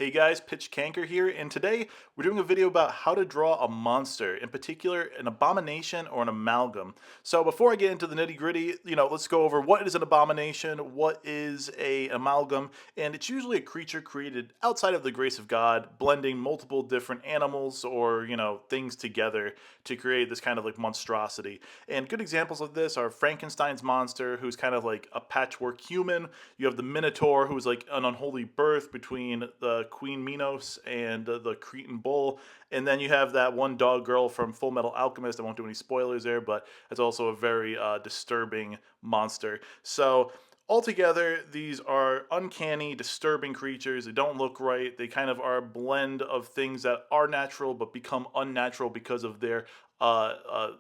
Hey guys, Pitch Canker here, and today we're doing a video about how to draw a monster, in particular an abomination or an amalgam. So before I get into the nitty gritty, let's go over what is an abomination, what is a amalgam, and it's usually a creature created outside of the grace of God, blending multiple different animals or, things together to create this kind of like monstrosity. And good examples of this are Frankenstein's monster, who's kind of like a patchwork human. You have the Minotaur, who's like an unholy birth between the Queen Minos and the Cretan bull. And then you have that one dog girl from Full Metal Alchemist. I won't do any spoilers there, but it's also a very disturbing monster. So altogether, these are uncanny, disturbing creatures. They don't look right. They kind of are a blend of things that are natural but become unnatural because of their uh, uh,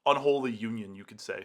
unholy union, you could say.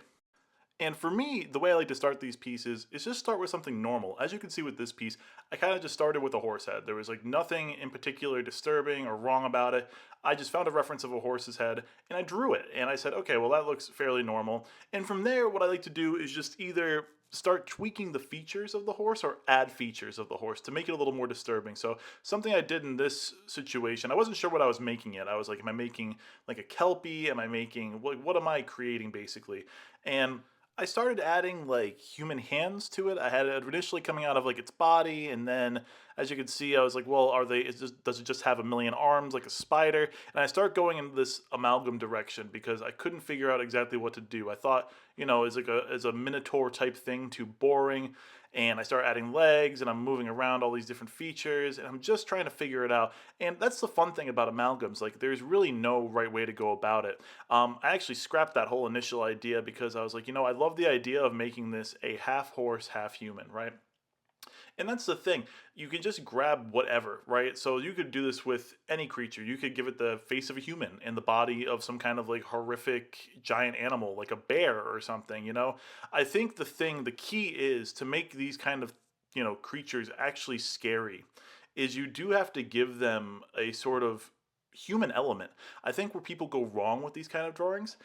And for me, the way I like to start these pieces is just start with something normal. As you can see with this piece, I kind of just started with a horse head. There was like nothing in particular disturbing or wrong about it. I just found a reference of a horse's head and I drew it. And I said, okay, well, that looks fairly normal. And from there, what I like to do is just either start tweaking the features of the horse or add features of the horse to make it a little more disturbing. So something I did in this situation, I wasn't sure what I was making yet. I was like, am I making like a Kelpie? Am I making, what am I creating basically? And I started adding like human hands to it. I had it initially coming out of like its body, and then as you can see, I was like, well, does it just have a million arms like a spider? And I start going in this amalgam direction because I couldn't figure out exactly what to do. I thought, is a minotaur type thing too boring? And I start adding legs and I'm moving around all these different features and I'm just trying to figure it out. And that's the fun thing about amalgams. Like there's really no right way to go about it. I actually scrapped that whole initial idea because I was like, I love the idea of making this a half horse, half human, right? And that's the thing. You can just grab whatever, right? So you could do this with any creature. You could give it the face of a human and the body of some kind of like horrific giant animal, like a bear or something. I think the key is to make these kind of, creatures actually scary, is you do have to give them a sort of human element. I think where people go wrong with these kind of drawings,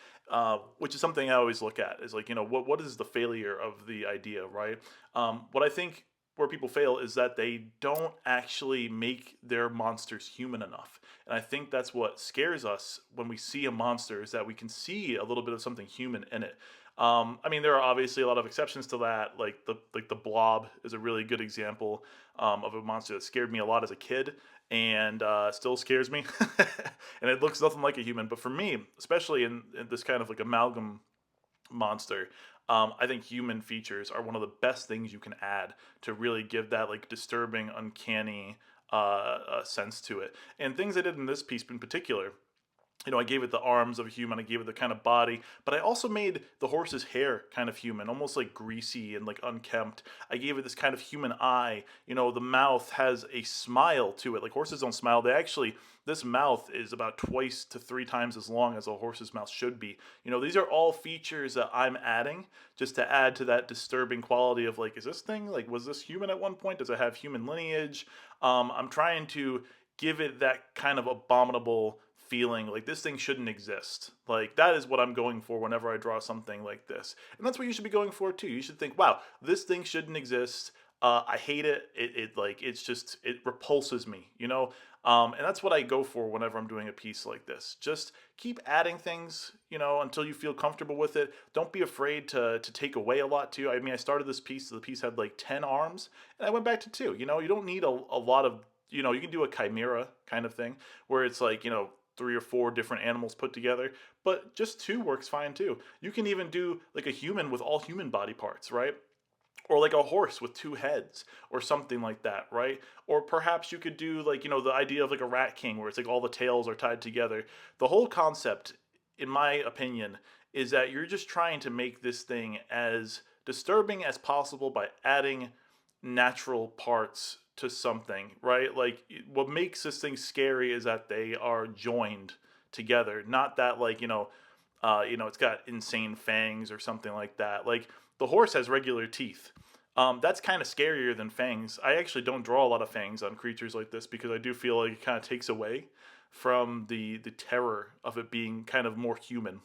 which is something I always look at, is like, what is the failure of the idea, right? What I think where people fail is that they don't actually make their monsters human enough. And I think that's what scares us when we see a monster, is that we can see a little bit of something human in it. I mean, there are obviously a lot of exceptions to that. Like the Blob is a really good example of a monster that scared me a lot as a kid, and still scares me. And it looks nothing like a human. But for me, especially in this kind of like amalgam monster, I think human features are one of the best things you can add to really give that like disturbing, uncanny sense to it. And things I did in this piece in particular, I gave it the arms of a human, I gave it the kind of body, but I also made the horse's hair kind of human, almost like greasy and like unkempt. I gave it this kind of human eye. The mouth has a smile to it. Like horses don't smile. This mouth is about twice to three times as long as a horse's mouth should be. These are all features that I'm adding just to add to that disturbing quality of like, is this thing, like, was this human at one point? Does it have human lineage? I'm trying to give it that kind of abominable feeling like this thing shouldn't exist. Like that is what I'm going for whenever I draw something like this. And that's what you should be going for too. You should think, wow, this thing shouldn't exist. I hate it. It repulses me. And that's what I go for whenever I'm doing a piece like this. Just keep adding things, until you feel comfortable with it. Don't be afraid to take away a lot too. I mean, I started this piece, the piece had like 10 arms, and I went back to two. You don't need a lot of, you can do a chimera kind of thing where it's like, three or four different animals put together, but just two works fine too. You can even do like a human with all human body parts, right? Or like a horse with two heads or something like that, right? Or perhaps you could do like, the idea of like a rat king where it's like all the tails are tied together. The whole concept, in my opinion, is that you're just trying to make this thing as disturbing as possible by adding natural parts to something, right? Like what makes this thing scary is that they are joined together, not that like, it's got insane fangs or something like that. Like the horse has regular teeth. That's kind of scarier than fangs. I actually don't draw a lot of fangs on creatures like this because I do feel like it kind of takes away from the terror of it being kind of more human.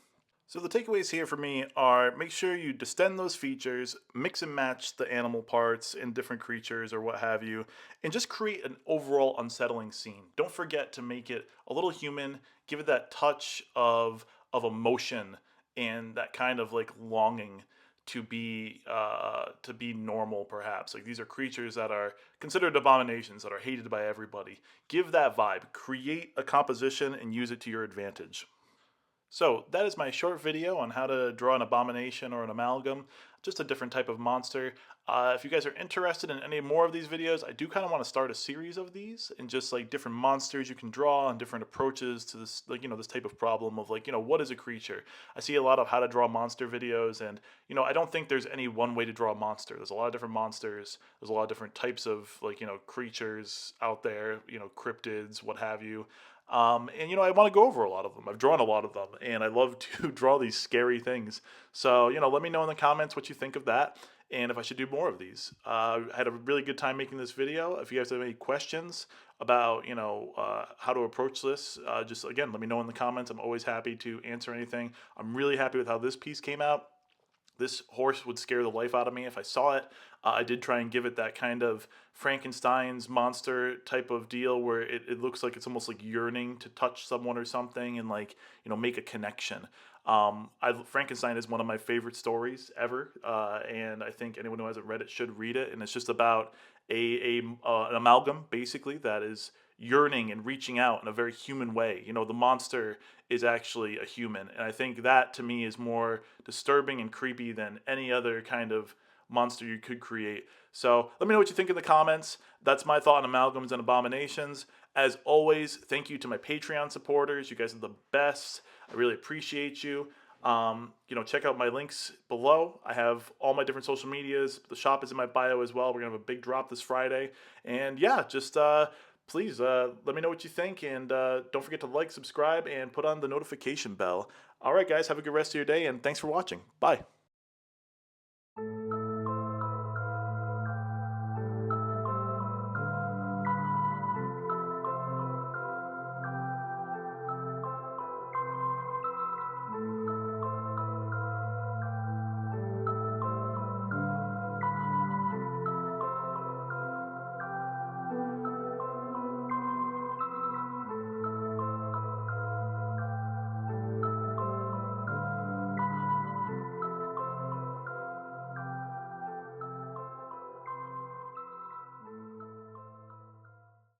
So the takeaways here for me are make sure you distend those features, mix and match the animal parts in different creatures or what have you, and just create an overall unsettling scene. Don't forget to make it a little human, give it that touch of emotion and that kind of like longing to be normal perhaps. Like these are creatures that are considered abominations that are hated by everybody. Give that vibe, create a composition and use it to your advantage. So that is my short video on how to draw an abomination or an amalgam, just a different type of monster. If you guys are interested in any more of these videos, I do kind of want to start a series of these and just like different monsters you can draw and different approaches to this, like, this type of problem of like, what is a creature? I see a lot of how to draw monster videos and, I don't think there's any one way to draw a monster. There's a lot of different monsters. There's a lot of different types of like, creatures out there, cryptids, what have you. And I want to go over a lot of them. I've drawn a lot of them, and I love to draw these scary things. So let me know in the comments what you think of that, and if I should do more of these. I had a really good time making this video. If you guys have any questions about how to approach this, just again let me know in the comments. I'm always happy to answer anything. I'm really happy with how this piece came out. This horse would scare the life out of me if I saw it. I did try and give it that kind of Frankenstein's monster type of deal where it looks like it's almost like yearning to touch someone or something and like, make a connection. Frankenstein is one of my favorite stories ever, and I think anyone who hasn't read it should read it. And it's just about an amalgam basically that is yearning and reaching out in a very human way. The monster is actually a human, and I think that to me is more disturbing and creepy than any other kind of monster you could create. So let me know what you think in the comments. That's my thought on amalgams and abominations. As always, thank you to my Patreon supporters. You guys are the best. I really appreciate you. Check out my links below. I have all my different social medias. The shop is in my bio as well. We're gonna have a big drop this Friday, and yeah, just please let me know what you think, and don't forget to like, subscribe, and put on the notification bell. All right, guys, have a good rest of your day, and thanks for watching. Bye.